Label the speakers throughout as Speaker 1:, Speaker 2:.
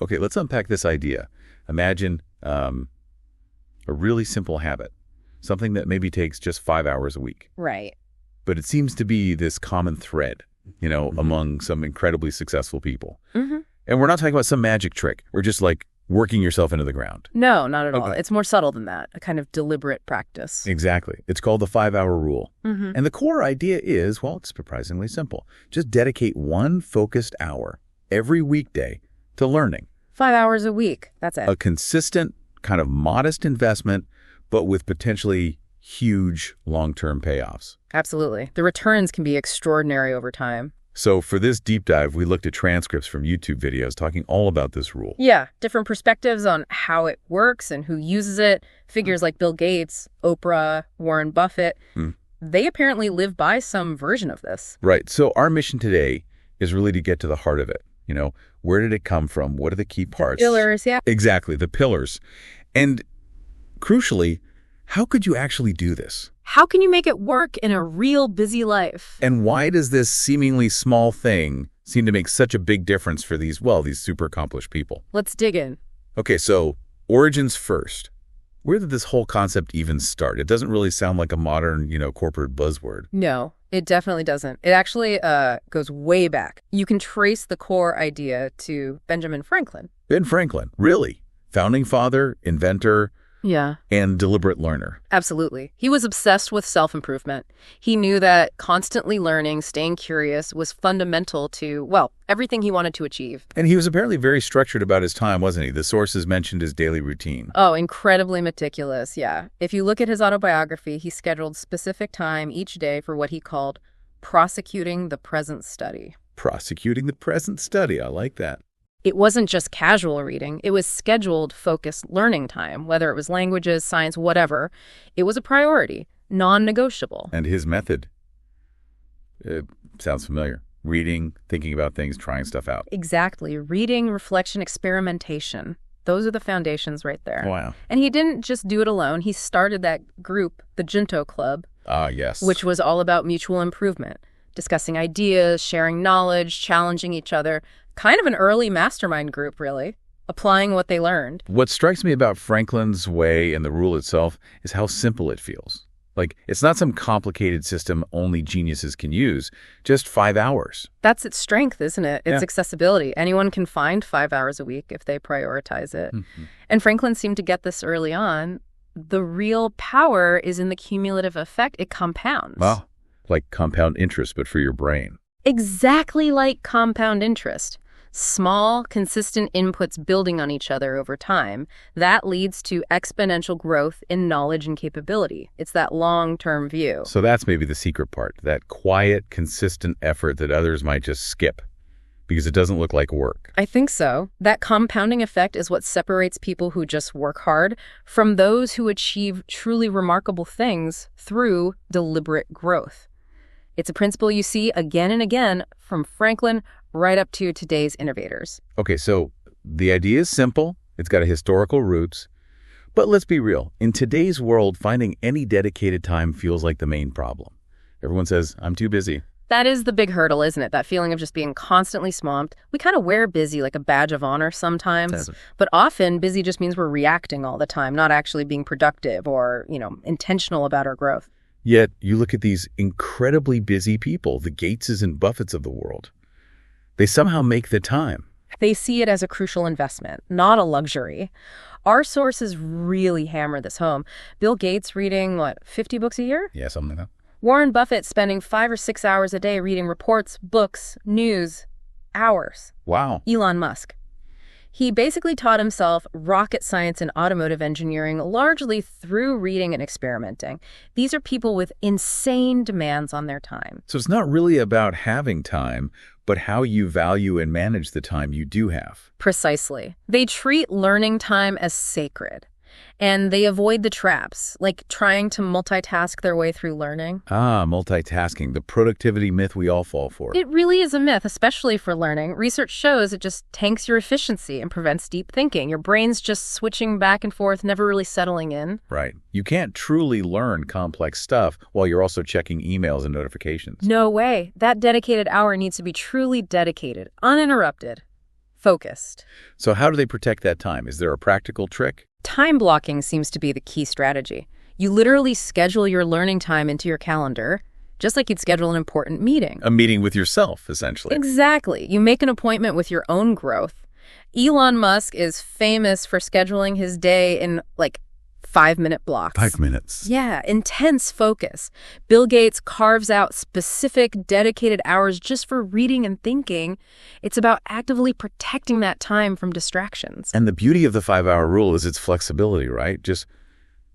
Speaker 1: Okay, let's unpack this idea. Imagine a really simple habit, something that maybe takes just 5 hours a week.
Speaker 2: Right.
Speaker 1: But it seems to be this common thread, among some incredibly successful people.
Speaker 2: Mm-hmm.
Speaker 1: And we're not talking about some magic trick. We're just like working yourself into the ground.
Speaker 2: No, not at all. It's more subtle than that, a kind of deliberate practice.
Speaker 1: Exactly. It's called the 5-hour rule.
Speaker 2: Mm-hmm.
Speaker 1: And the core idea is, well, it's surprisingly simple. Just dedicate one focused hour every weekday to learning.
Speaker 2: 5 hours a week. That's it.
Speaker 1: A consistent, kind of modest investment, but with potentially huge long-term payoffs.
Speaker 2: Absolutely. The returns can be extraordinary over time.
Speaker 1: So for this deep dive, we looked at transcripts from YouTube videos talking all about this rule.
Speaker 2: Yeah, different perspectives on how it works and who uses it. Figures like Bill Gates, Oprah, Warren Buffett, they apparently live by some version of this.
Speaker 1: Right. So our mission today is really to get to the heart of it. Where did it come from? What are the key parts?
Speaker 2: The pillars, yeah.
Speaker 1: Exactly, the pillars. And crucially, how could you actually do this?
Speaker 2: How can you make it work in a real busy life?
Speaker 1: And why does this seemingly small thing seem to make such a big difference for these super accomplished people?
Speaker 2: Let's dig in.
Speaker 1: Okay, so origins first. Where did this whole concept even start? It doesn't really sound like a modern, corporate buzzword.
Speaker 2: No, it definitely doesn't. It actually goes way back. You can trace the core idea to Benjamin Franklin.
Speaker 1: Ben Franklin, really? Founding father, inventor,
Speaker 2: Yeah.
Speaker 1: and deliberate learner.
Speaker 2: Absolutely. He was obsessed with self-improvement. He knew that constantly learning, staying curious was fundamental to, everything he wanted to achieve.
Speaker 1: And he was apparently very structured about his time, wasn't he? The sources mentioned his daily routine.
Speaker 2: Oh, incredibly meticulous, yeah. If you look at his autobiography, he scheduled specific time each day for what he called prosecuting the present study.
Speaker 1: Prosecuting the present study. I like that.
Speaker 2: It wasn't just casual reading. It was scheduled, focused learning time, whether it was languages, science, whatever. It was a priority, non-negotiable.
Speaker 1: And his method? It sounds familiar. Reading, thinking about things, trying stuff out.
Speaker 2: Exactly. Reading, reflection, experimentation. Those are the foundations right there.
Speaker 1: Wow.
Speaker 2: And he didn't just do it alone. He started that group, the Junto Club.
Speaker 1: Ah, yes.
Speaker 2: Which was all about mutual improvement, discussing ideas, sharing knowledge, challenging each other. Kind of an early mastermind group, really, applying what they learned.
Speaker 1: What strikes me about Franklin's way and the rule itself is how simple it feels. Like, it's not some complicated system only geniuses can use, just 5 hours.
Speaker 2: That's its strength, isn't it? It's accessibility. Anyone can find 5 hours a week if they prioritize it. Mm-hmm. And Franklin seemed to get this early on. The real power is in the cumulative effect. It compounds.
Speaker 1: Wow. Like compound interest, but for your brain.
Speaker 2: Exactly like compound interest. Small, consistent inputs building on each other over time, that leads to exponential growth in knowledge and capability. It's that long-term view.
Speaker 1: So that's maybe the secret part, that quiet, consistent effort that others might just skip because it doesn't look like work.
Speaker 2: I think so. That compounding effect is what separates people who just work hard from those who achieve truly remarkable things through deliberate growth. It's a principle you see again and again from Franklin right up to today's innovators.
Speaker 1: Okay, so the idea is simple. It's got a historical roots. But let's be real. In today's world, finding any dedicated time feels like the main problem. Everyone says, I'm too busy.
Speaker 2: That is the big hurdle, isn't it? That feeling of just being constantly swamped. We kind of wear busy like a badge of honor sometimes. But often, busy just means we're reacting all the time, not actually being productive or, intentional about our growth.
Speaker 1: Yet, you look at these incredibly busy people, the Gateses and Buffetts of the world. They somehow make the time.
Speaker 2: They see it as a crucial investment, not a luxury. Our sources really hammer this home. Bill Gates reading, 50 books a year?
Speaker 1: Yeah, something like that.
Speaker 2: Warren Buffett spending 5 or 6 hours a day reading reports, books, news, hours.
Speaker 1: Wow.
Speaker 2: Elon Musk. He basically taught himself rocket science and automotive engineering largely through reading and experimenting. These are people with insane demands on their time.
Speaker 1: So it's not really about having time, but how you value and manage the time you do have.
Speaker 2: Precisely. They treat learning time as sacred. And they avoid the traps, like trying to multitask their way through learning.
Speaker 1: Ah, multitasking, the productivity myth we all fall for.
Speaker 2: It really is a myth, especially for learning. Research shows it just tanks your efficiency and prevents deep thinking. Your brain's just switching back and forth, never really settling in.
Speaker 1: Right. You can't truly learn complex stuff while you're also checking emails and notifications.
Speaker 2: No way. That dedicated hour needs to be truly dedicated, uninterrupted. Focused.
Speaker 1: So how do they protect that time? Is there a practical trick?
Speaker 2: Time blocking seems to be the key strategy. You literally schedule your learning time into your calendar, just like you'd schedule an important meeting.
Speaker 1: A meeting with yourself, essentially.
Speaker 2: Exactly. You make an appointment with your own growth. Elon Musk is famous for scheduling his day in, 5-minute blocks.
Speaker 1: 5 minutes.
Speaker 2: Yeah, intense focus. Bill Gates carves out specific, dedicated hours just for reading and thinking. It's about actively protecting that time from distractions.
Speaker 1: And the beauty of the 5-hour rule is its flexibility, right? Just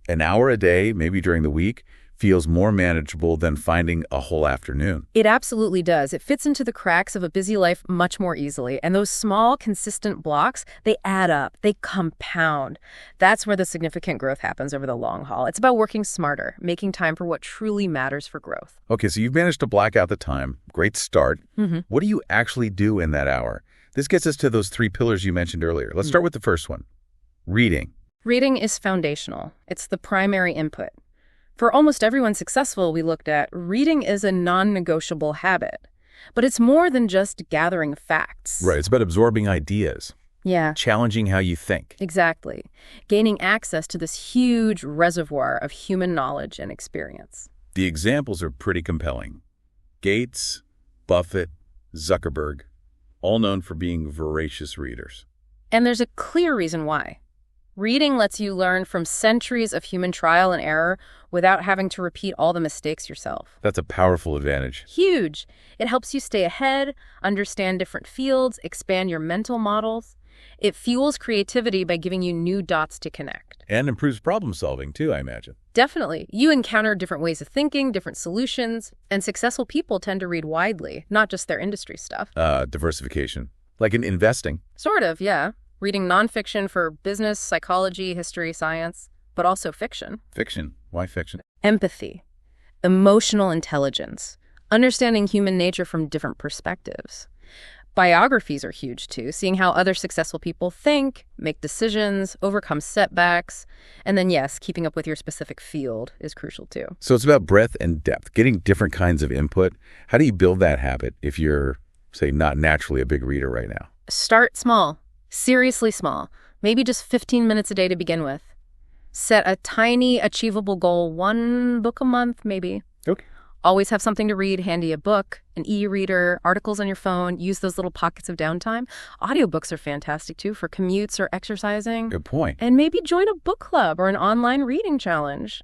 Speaker 1: an hour a day, maybe during the week, feels more manageable than finding a whole afternoon.
Speaker 2: It absolutely does. It fits into the cracks of a busy life much more easily. And those small, consistent blocks, they add up. They compound. That's where the significant growth happens over the long haul. It's about working smarter, making time for what truly matters for growth.
Speaker 1: Okay, so you've managed to black out the time. Great start. What do you actually do in that hour? This gets us to those 3 pillars you mentioned earlier. Let's start with the first one, reading.
Speaker 2: Reading is foundational. It's the primary input. For almost everyone successful we looked at, reading is a non-negotiable habit. But it's more than just gathering facts.
Speaker 1: Right, it's about absorbing ideas.
Speaker 2: Yeah.
Speaker 1: Challenging how you think.
Speaker 2: Exactly. Gaining access to this huge reservoir of human knowledge and experience.
Speaker 1: The examples are pretty compelling. Gates, Buffett, Zuckerberg, all known for being voracious readers.
Speaker 2: And there's a clear reason why. Reading lets you learn from centuries of human trial and error without having to repeat all the mistakes yourself.
Speaker 1: That's a powerful advantage.
Speaker 2: Huge. It helps you stay ahead, understand different fields, expand your mental models. It fuels creativity by giving you new dots to connect.
Speaker 1: And improves problem solving, too, I imagine.
Speaker 2: Definitely. You encounter different ways of thinking, different solutions, and successful people tend to read widely, not just their industry stuff.
Speaker 1: Diversification. Like in investing.
Speaker 2: Sort of, yeah. Reading nonfiction for business, psychology, history, science, but also fiction.
Speaker 1: Fiction. Why fiction?
Speaker 2: Empathy, emotional intelligence, understanding human nature from different perspectives. Biographies are huge, too, seeing how other successful people think, make decisions, overcome setbacks. And then, yes, keeping up with your specific field is crucial, too.
Speaker 1: So it's about breadth and depth, getting different kinds of input. How do you build that habit if you're, say, not naturally a big reader right now?
Speaker 2: Start small. Seriously small. Maybe just 15 minutes a day to begin with. Set a tiny, achievable goal, 1 book a month, maybe.
Speaker 1: Okay.
Speaker 2: Always have something to read, handy a book, an e-reader, articles on your phone. Use those little pockets of downtime. Audiobooks are fantastic, too, for commutes or exercising.
Speaker 1: Good point.
Speaker 2: And maybe join a book club or an online reading challenge.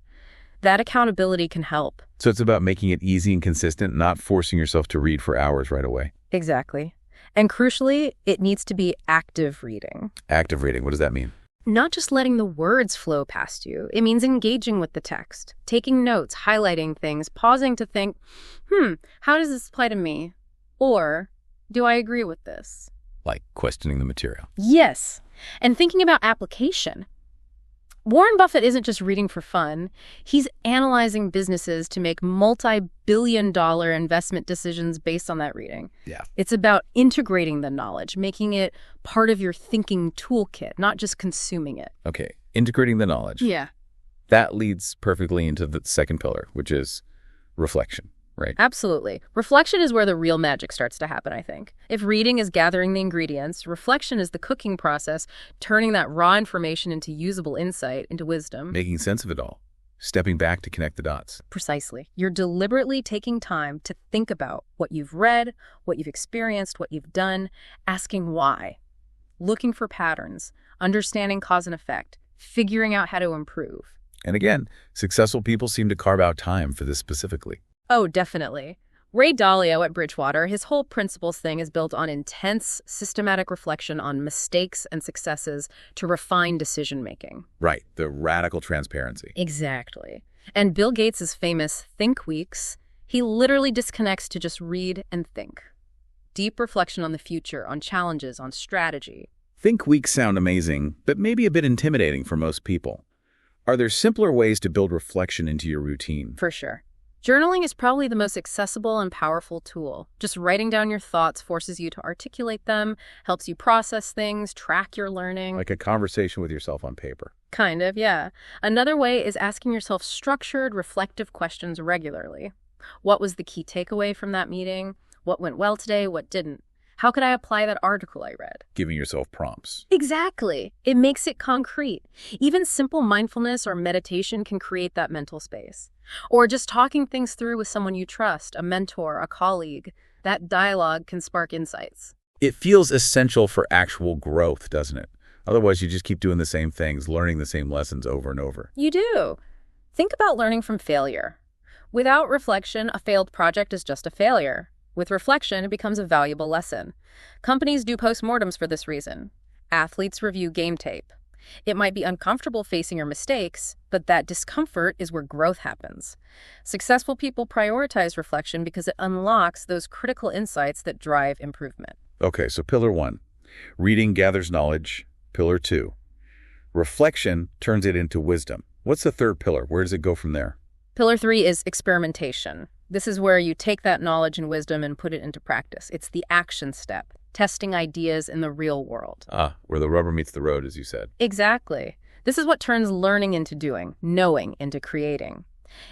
Speaker 2: That accountability can help.
Speaker 1: So it's about making it easy and consistent, not forcing yourself to read for hours right away.
Speaker 2: Exactly. And crucially, it needs to be active reading.
Speaker 1: Active reading, what does that mean?
Speaker 2: Not just letting the words flow past you. It means engaging with the text, taking notes, highlighting things, pausing to think, how does this apply to me? Or, do I agree with this?
Speaker 1: Like questioning the material.
Speaker 2: Yes. And thinking about application. Warren Buffett isn't just reading for fun. He's analyzing businesses to make multi-billion-dollar investment decisions based on that reading.
Speaker 1: Yeah.
Speaker 2: It's about integrating the knowledge, making it part of your thinking toolkit, not just consuming it.
Speaker 1: Okay, integrating the knowledge.
Speaker 2: Yeah.
Speaker 1: That leads perfectly into the second pillar, which is reflection, right?
Speaker 2: Absolutely. Reflection is where the real magic starts to happen, I think. If reading is gathering the ingredients, reflection is the cooking process, turning that raw information into usable insight, into wisdom.
Speaker 1: Making sense of it all. Stepping back to connect the dots.
Speaker 2: Precisely. You're deliberately taking time to think about what you've read, what you've experienced, what you've done, asking why. Looking for patterns, understanding cause and effect, figuring out how to improve.
Speaker 1: And again, successful people seem to carve out time for this specifically.
Speaker 2: Oh, definitely. Ray Dalio at Bridgewater, his whole principles thing is built on intense, systematic reflection on mistakes and successes to refine decision-making.
Speaker 1: Right, the radical transparency.
Speaker 2: Exactly. And Bill Gates' famous Think Weeks, he literally disconnects to just read and think. Deep reflection on the future, on challenges, on strategy.
Speaker 1: Think weeks sound amazing, but maybe a bit intimidating for most people. Are there simpler ways to build reflection into your routine?
Speaker 2: For sure. Journaling is probably the most accessible and powerful tool. Just writing down your thoughts forces you to articulate them, helps you process things, track your learning.
Speaker 1: Like a conversation with yourself on paper.
Speaker 2: Kind of, yeah. Another way is asking yourself structured, reflective questions regularly. What was the key takeaway from that meeting? What went well today? What didn't? How could I apply that article I read?
Speaker 1: Giving yourself prompts.
Speaker 2: Exactly. It makes it concrete. Even simple mindfulness or meditation can create that mental space. Or just talking things through with someone you trust, a mentor, a colleague. That dialogue can spark insights.
Speaker 1: It feels essential for actual growth, doesn't it? Otherwise, you just keep doing the same things, learning the same lessons over and over.
Speaker 2: You do. Think about learning from failure. Without reflection, a failed project is just a failure. With reflection, it becomes a valuable lesson. Companies do postmortems for this reason. Athletes review game tape. It might be uncomfortable facing your mistakes, but that discomfort is where growth happens. Successful people prioritize reflection because it unlocks those critical insights that drive improvement.
Speaker 1: Okay, so pillar 1, reading gathers knowledge. Pillar 2, reflection turns it into wisdom. What's the third pillar? Where does it go from there?
Speaker 2: Pillar 3 is experimentation. This is where you take that knowledge and wisdom and put it into practice. It's the action step, testing ideas in the real world.
Speaker 1: Where the rubber meets the road, as you said.
Speaker 2: Exactly. This is what turns learning into doing, knowing into creating.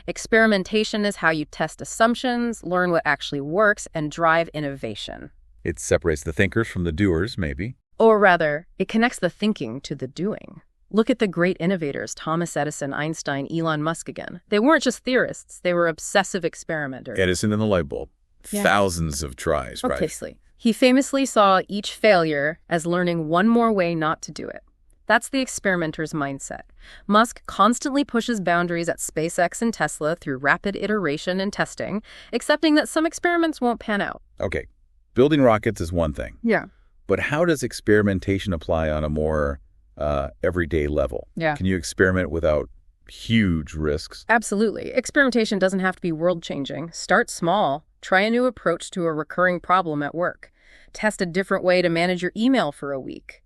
Speaker 2: Experimentation is how you test assumptions, learn what actually works, and drive innovation.
Speaker 1: It separates the thinkers from the doers, maybe.
Speaker 2: Or rather, it connects the thinking to the doing. Look at the great innovators, Thomas Edison, Einstein, Elon Musk again. They weren't just theorists, they were obsessive experimenters.
Speaker 1: Edison and the light bulb.
Speaker 2: Yeah.
Speaker 1: Thousands of tries, right?
Speaker 2: Obviously. He famously saw each failure as learning one more way not to do it. That's the experimenter's mindset. Musk constantly pushes boundaries at SpaceX and Tesla through rapid iteration and testing, accepting that some experiments won't pan out.
Speaker 1: Okay, building rockets is one thing.
Speaker 2: Yeah.
Speaker 1: But how does experimentation apply on a more everyday level?
Speaker 2: Yeah.
Speaker 1: Can you experiment without huge risks?
Speaker 2: Absolutely. Experimentation doesn't have to be world-changing. Start small. Try a new approach to a recurring problem at work. Test a different way to manage your email for a week.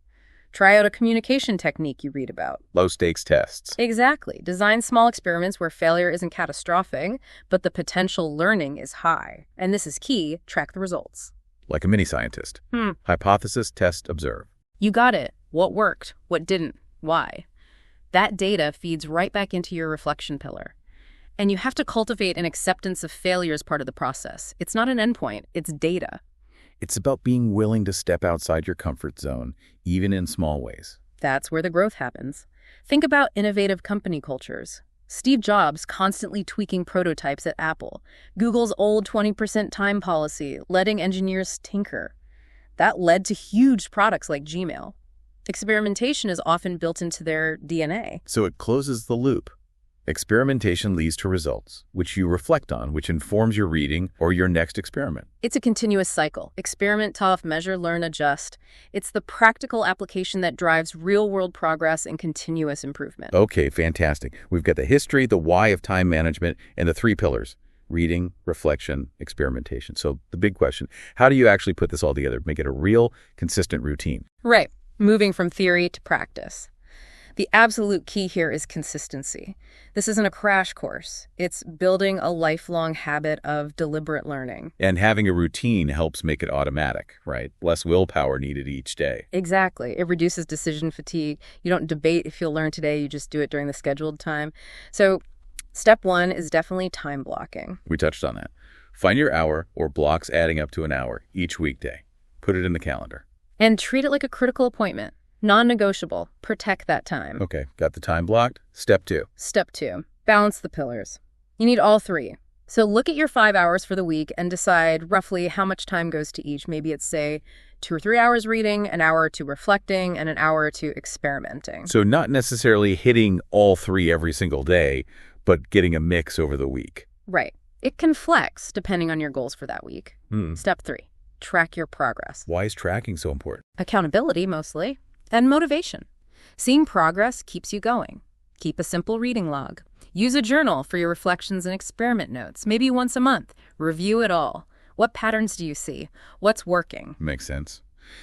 Speaker 2: Try out a communication technique you read about.
Speaker 1: Low-stakes tests.
Speaker 2: Exactly. Design small experiments where failure isn't catastrophic, but the potential learning is high. And this is key, track the results.
Speaker 1: Like a mini-scientist. Hypothesis, test, observe.
Speaker 2: You got it. What worked? What didn't? Why? That data feeds right back into your reflection pillar. And you have to cultivate an acceptance of failure as part of the process. It's not an endpoint, it's data.
Speaker 1: It's about being willing to step outside your comfort zone, even in small ways.
Speaker 2: That's where the growth happens. Think about innovative company cultures. Steve Jobs constantly tweaking prototypes at Apple. Google's old 20% time policy, letting engineers tinker. That led to huge products like Gmail. Experimentation is often built into their DNA.
Speaker 1: So it closes the loop. Experimentation leads to results, which you reflect on, which informs your reading or your next experiment.
Speaker 2: It's a continuous cycle. Experiment, tough, measure, learn, adjust. It's the practical application that drives real-world progress and continuous improvement.
Speaker 1: Okay, fantastic. We've got the history, the why of time management, and the 3 pillars: reading, reflection, experimentation. So the big question, how do you actually put this all together, make it a real, consistent routine?
Speaker 2: Right. Moving from theory to practice. The absolute key here is consistency. This isn't a crash course. It's building a lifelong habit of deliberate learning.
Speaker 1: And having a routine helps make it automatic, right? Less willpower needed each day.
Speaker 2: Exactly. It reduces decision fatigue. You don't debate if you'll learn today, you just do it during the scheduled time. So step 1 is definitely time blocking.
Speaker 1: We touched on that. Find your hour or blocks adding up to an hour each weekday. Put it in the calendar.
Speaker 2: And treat it like a critical appointment. Non-negotiable. Protect that time.
Speaker 1: Okay, got the time blocked. Step 2.
Speaker 2: Step 2. Balance the pillars. You need all 3. So look at your 5 hours for the week and decide roughly how much time goes to each. Maybe it's, say, 2 or 3 hours reading, an hour to reflecting, and an hour to experimenting.
Speaker 1: So not necessarily hitting all 3 every single day, but getting a mix over the week.
Speaker 2: Right. It can flex depending on your goals for that week. Step 3. Track your progress.
Speaker 1: Why is tracking so important?
Speaker 2: Accountability, mostly. And motivation. Seeing progress keeps you going. Keep a simple reading log. Use a journal for your reflections and experiment notes, maybe once a month. Review it all. What patterns do you see? What's working?
Speaker 1: Makes sense.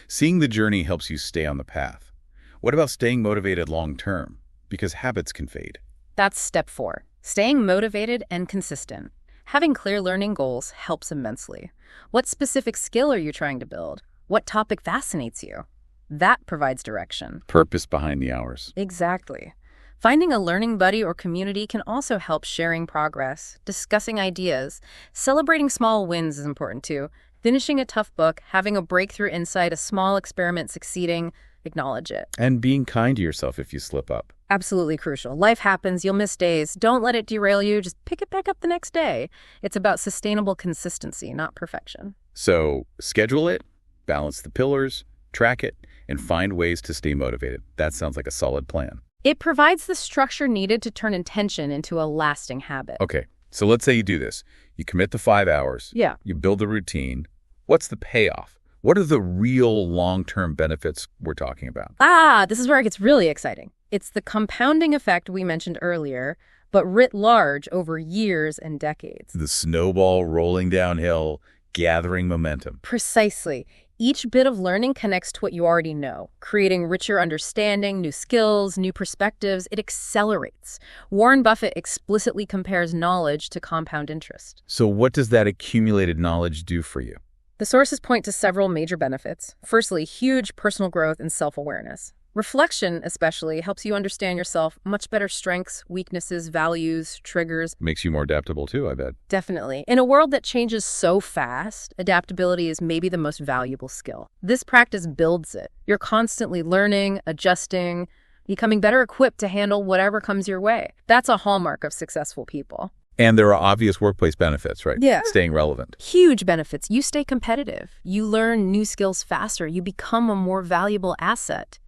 Speaker 1: Seeing the journey helps you stay on the path. What about staying motivated long term? Because habits can fade.
Speaker 2: That's step 4. Staying motivated and consistent. Having clear learning goals helps immensely. What specific skill are you trying to build? What topic fascinates you? That provides direction.
Speaker 1: Purpose behind the hours.
Speaker 2: Exactly. Finding a learning buddy or community can also help sharing progress, discussing ideas. Celebrating small wins is important too. Finishing a tough book, having a breakthrough insight, a small experiment succeeding, acknowledge it.
Speaker 1: And being kind to yourself if you slip up.
Speaker 2: Absolutely crucial. Life happens, you'll miss days. Don't let it derail you, just pick it back up the next day. It's about sustainable consistency, not perfection.
Speaker 1: So schedule it, balance the pillars, track it, and find ways to stay motivated. That sounds like a solid plan.
Speaker 2: It provides the structure needed to turn intention into a lasting habit.
Speaker 1: Okay, so let's say you do this. You commit the 5 hours.
Speaker 2: Yeah.
Speaker 1: You build the routine. What's the payoff? What are the real long-term benefits we're talking about?
Speaker 2: This is where it gets really exciting. It's the compounding effect we mentioned earlier, but writ large over years and decades.
Speaker 1: The snowball rolling downhill, gathering momentum.
Speaker 2: Precisely. Each bit of learning connects to what you already know, creating richer understanding, new skills, new perspectives. It accelerates. Warren Buffett explicitly compares knowledge to compound interest.
Speaker 1: So what does that accumulated knowledge do for you?
Speaker 2: The sources point to several major benefits. Firstly, huge personal growth and self-awareness. Reflection, especially, helps you understand yourself, much better strengths, weaknesses, values, triggers.
Speaker 1: Makes you more adaptable too, I bet.
Speaker 2: Definitely. In a world that changes so fast, adaptability is maybe the most valuable skill. This practice builds it. You're constantly learning, adjusting, becoming better equipped to handle whatever comes your way. That's a hallmark of successful people.
Speaker 1: And there are obvious workplace benefits, right?
Speaker 2: Yeah.
Speaker 1: Staying relevant.
Speaker 2: Huge benefits. You stay competitive. You learn new skills faster. You become a more valuable asset.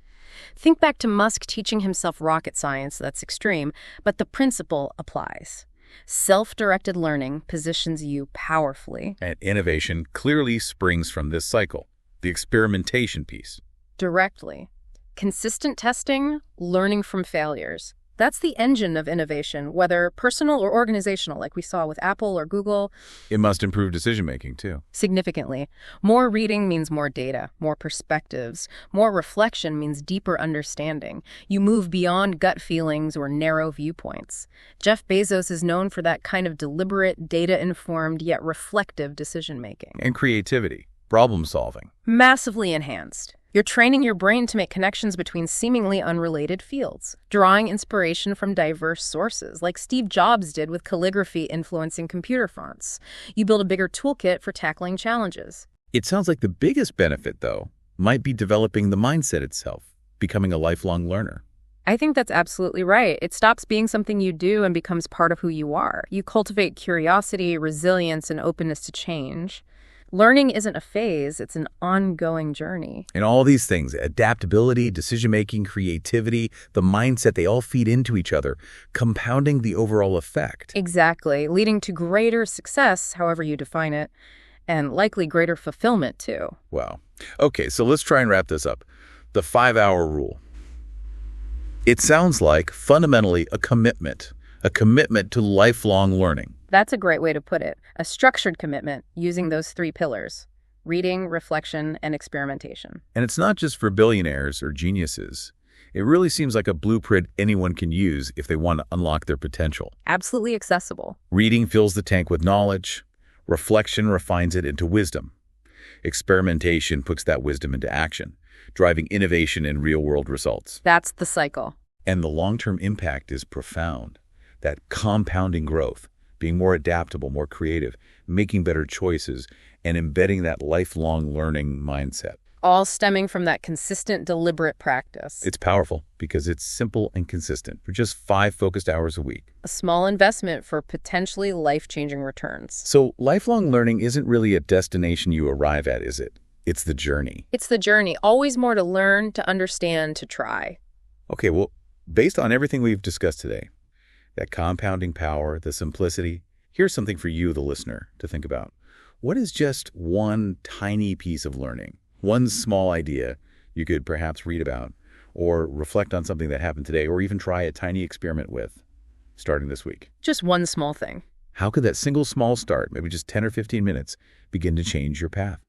Speaker 2: Think back to Musk teaching himself rocket science. That's extreme, but the principle applies. Self-directed learning positions you powerfully.
Speaker 1: And innovation clearly springs from this cycle, the experimentation piece.
Speaker 2: Directly. Consistent testing, learning from failures. That's the engine of innovation, whether personal or organizational, like we saw with Apple or Google.
Speaker 1: It must improve decision-making, too.
Speaker 2: Significantly. More reading means more data, more perspectives. More reflection means deeper understanding. You move beyond gut feelings or narrow viewpoints. Jeff Bezos is known for that kind of deliberate, data-informed, yet reflective decision-making.
Speaker 1: And creativity, problem-solving.
Speaker 2: Massively enhanced. You're training your brain to make connections between seemingly unrelated fields, drawing inspiration from diverse sources, like Steve Jobs did with calligraphy influencing computer fonts. You build a bigger toolkit for tackling challenges.
Speaker 1: It sounds like the biggest benefit, though, might be developing the mindset itself, becoming a lifelong learner.
Speaker 2: I think that's absolutely right. It stops being something you do and becomes part of who you are. You cultivate curiosity, resilience, and openness to change. Learning isn't a phase, it's an ongoing journey.
Speaker 1: And all these things, adaptability, decision-making, creativity, the mindset, they all feed into each other, compounding the overall effect.
Speaker 2: Exactly, leading to greater success, however you define it, and likely greater fulfillment, too.
Speaker 1: Wow. Okay, so let's try and wrap this up. The 5-hour rule. It sounds like fundamentally a commitment to lifelong learning.
Speaker 2: That's a great way to put it. A structured commitment using those 3 pillars: reading, reflection, and experimentation.
Speaker 1: And it's not just for billionaires or geniuses. It really seems like a blueprint anyone can use if they want to unlock their potential.
Speaker 2: Absolutely accessible.
Speaker 1: Reading fills the tank with knowledge. Reflection refines it into wisdom. Experimentation puts that wisdom into action, driving innovation and real-world results.
Speaker 2: That's the cycle.
Speaker 1: And the long-term impact is profound. That compounding growth, being more adaptable, more creative, making better choices, and embedding that lifelong learning mindset.
Speaker 2: All stemming from that consistent, deliberate practice.
Speaker 1: It's powerful because it's simple and consistent for just 5 focused hours a week.
Speaker 2: A small investment for potentially life-changing returns.
Speaker 1: So lifelong learning isn't really a destination you arrive at, is it? It's the journey.
Speaker 2: It's the journey. Always more to learn, to understand, to try.
Speaker 1: Okay, well, based on everything we've discussed today, that compounding power, the simplicity, here's something for you, the listener, to think about. What is just one tiny piece of learning, one small idea you could perhaps read about or reflect on something that happened today or even try a tiny experiment with starting this week?
Speaker 2: Just one small thing.
Speaker 1: How could that single small start, maybe just 10 or 15 minutes, begin to change your path?